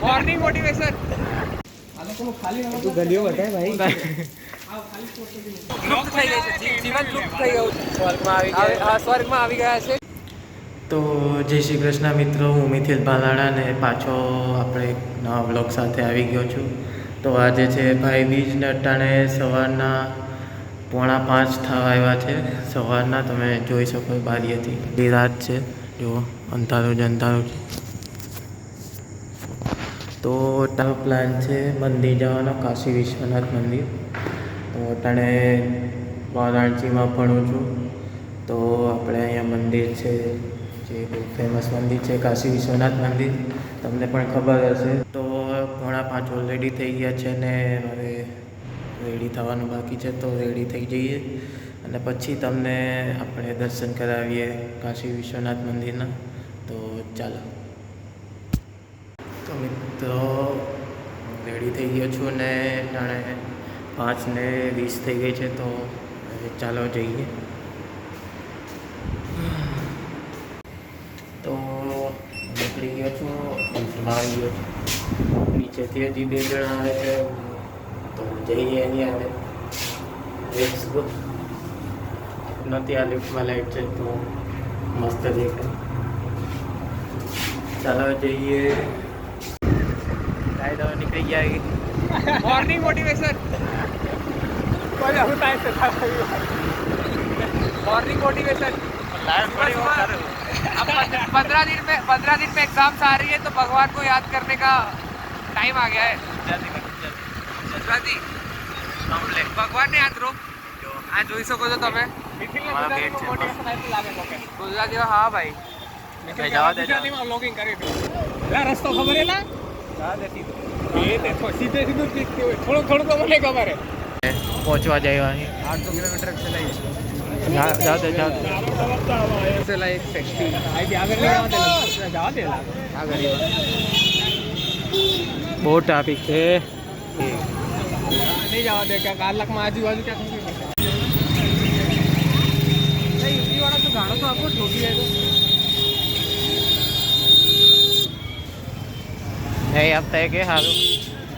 Morning motivation તું ગલીઓ બતાય ભાઈ લુપ્ત થઈ ગઈ છે, જીવન લુપ્ત થઈ ગયું છે, સ્વર્ગમાં આવી ગયા. હા, સ્વર્ગમાં આવી ગયા છે. તો જય શ્રી કૃષ્ણ મિત્રો, હું મિથિલ ભાલાળા ને પાછો આપણે એક નવા બ્લોગ સાથે આવી ગયો છું. તો આજે છે ભાઈ બીજ ને અટાણે સવારના 4:45 થવા આવ્યા છે. સવારના તમે જોઈ શકો બારીએથી બધી રાત છે, જો અંધારું જ અંધારું છે. તો તારો પ્લાન છે મંદિર જવાનો, કાશી વિશ્વનાથ મંદિર. તો અટાણે વારાણસીમાં ભણું છું. તો આપણે અહીંયા મંદિર છે જે બહુ ફેમસ મંદિર છે, કાશી વિશ્વનાથ મંદિર, તમને પણ ખબર હશે. તો 4:45 ઓલરેડી થઈ ગયા છે ને હવે રેડી થવાનું બાકી છે, તો રેડી થઈ જઈએ અને પછી તમને આપણે દર્શન કરાવીએ કાશી વિશ્વનાથ મંદિરના. તો ચાલો. તો મિત્રો રેડી થઈ ગયો છું ને જાણે 5:20 થઈ ગઈ છે, તો ચાલો જઈએ. તો નીકળી ગયો છું, લિફ્ટમાં આવી ગયો છું. નીચેથી હજી 2 જણા આવે છે, તો જઈએ એની આવે. Let's go. નથી આ લિફ્ટમાં લાઈટ છે તો મસ્ત દેખાય. ચાલો જઈએ. કાયદો નીકળી ગયા. मॉर्निंग मोटिवेशन मॉर्निंग मोटिवेशन 15 दिन में एग्जाम्स आ रही है, तो भगवान को याद करने का टाइम आ गया है. ગુજરાતી ભગવાન ને યાદ કરો. આ જોઈ શકો છો તમે ગુજરાતીમાં. હા ભાઈ, ગુજરાતીમાં વ્લોગિંગ કરી દો. રસ્તો ખબર હે ના? એ દેખો સીધે સીધું થોડું થોડું તો મને ખબર હે. પહોંચવા જવાની 800 किलोमीटर चलाई જાઓ चलाई 60 आगे आगे जावा दे આગળ બહુ ટ્રાફિક છે. नहीं जावा दे. क्या 4 लाख में आजू क्या नहीं, यूपी वाला तो गाना तो आपको ठोकी है. तो નહીં આપતા કે સારું,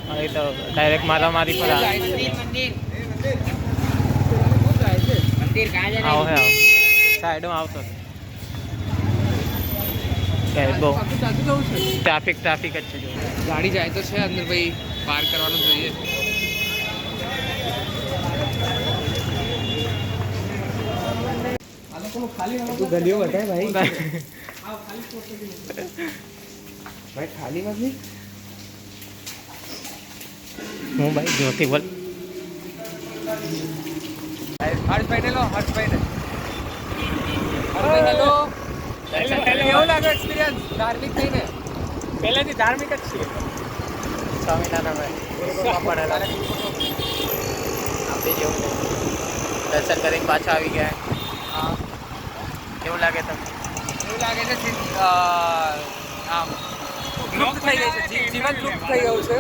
હવે તો ડાયરેક્ટ મારામારી પર આવે. આવો હે આવો સાઈડમાં આવતો બહુ ટ્રાફિક જ છે. જો ગાડી જાય તો છે અંદર ભાઈ, પાર કરવાનું જોઈએ. તું ગલીઓ બતાય ભાઈ ભાઈ ખાલી નથી. હું ભાઈ જોતી બોલ. હર્ષભાઈ ને લો, હર્ષભાઈ ને હેલો. કેવું લાગે એક્સપિરિયન્સ ધાર્મિક થઈને? પહેલેથી ધાર્મિક જ છીએ. સ્વામિનારાયણ પડેલા આપી જેવું દર્શન કરીને પાછા આવી ગયા. હા, કેવું લાગે તમને? એવું લાગે છે આમ લુપ્ત થઈ ગઈ છે, જીવન લુપ્ત થઈ ગયું છે.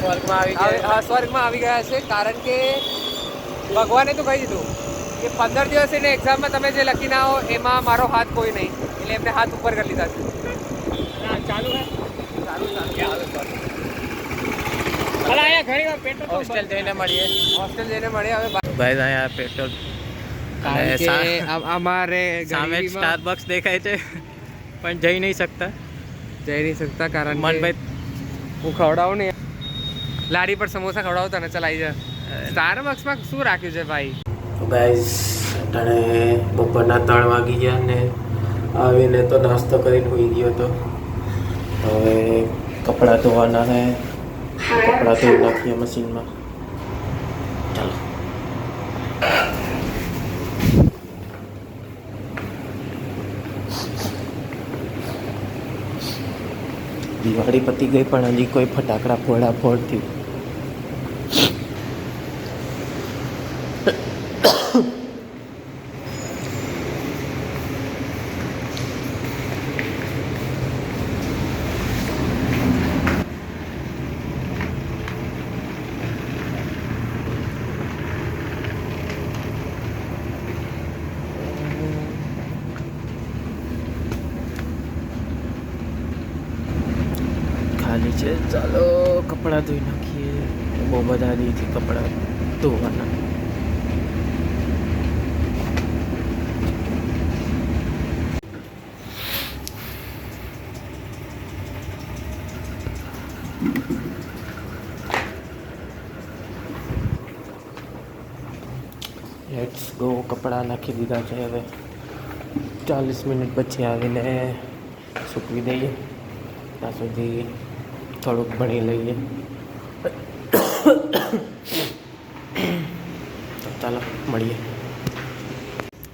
સ્વર્ગમાં આવી ગયા. હા, સ્વર્ગમાં આવી ગયા છે. કારણ કે ભગવાને તો કહી દીધું કે 15 દિવસ એને એક્ઝામમાં તમે જે લખી ના હો એમાં મારો હાથ કોઈ નહીં, એટલે એમને હાથ ઉપર કરી લીધા છે. ચાલુ હે હોસ્ટેલ જઈને મળીએ. હોસ્ટેલ જઈને મળીએ હવે. ભાઈ અહીંયા પેટ્રોલ અમારે સામે સ્ટારબક્સ દેખાય છે પણ જઈ નહીં શકતા કારણ મનભાઈ હું ખવડાવું નહીં. લારી પર સમોસા ખવડાવતા ને ચલાઈ જાય. સ્ટારબક્સમાં શું રાખ્યું છે ભાઈ? તો ગાઈઝ અટાણે બપોરના 3 વાગી ગયા ને આવીને તો નાસ્તો કરીને હોઈ ગયો હતો. હવે કપડાં ધોવાના છે, કપડાં ધોઈ નાખીએ મશીનમાં. ચાલો. દિવાળી પતી ગઈ પણ હજી કોઈ ફટાકડા ફોડતી. ખાલી છે. ચાલો કપડાં ધોઈ નાખીએ. બહુ બધા દીથી કપડાં ધોવાના. Let's go. કપડાં નાખી દીધા છે. હવે 40 મિનિટ પછી આવીને સૂકવી દઈએ. ત્યાં સુધી થોડુંક ભણી લઈએ. તો ચાલો મળીએ.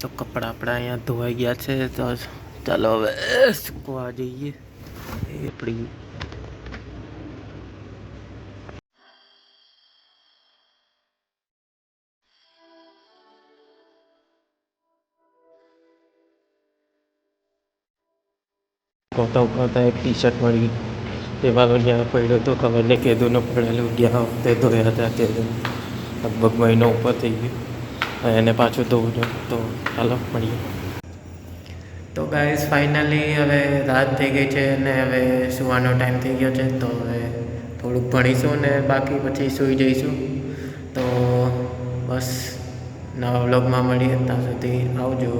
તો કપડાં આપણા અહીંયા ધોવાઈ ગયા છે. તો ચાલો હવે સૂકવા જઈએ. એ આપણી ગોતા એક ટી શર્ટ મળી. તેમાં ત્યાં પડ્યો તો ખબર નહીં કીધું પડેલું. ગયા વખતે ધોયા હતા તે લગભગ મહિનો ઉપર થઈ ગયો. એને પાછું ધોવું જોઈએ. તો ચાલો મળીએ. તો ગાઈસ ફાઇનલી હવે રાત થઈ ગઈ છે અને હવે સુવાનો ટાઈમ થઈ ગયો છે. તો હવે થોડુંક ભણીશું ને બાકી પછી સૂઈ જઈશું. તો બસ નવા વ્લોગમાં મળીએ. ત્યાં સુધી આવજો.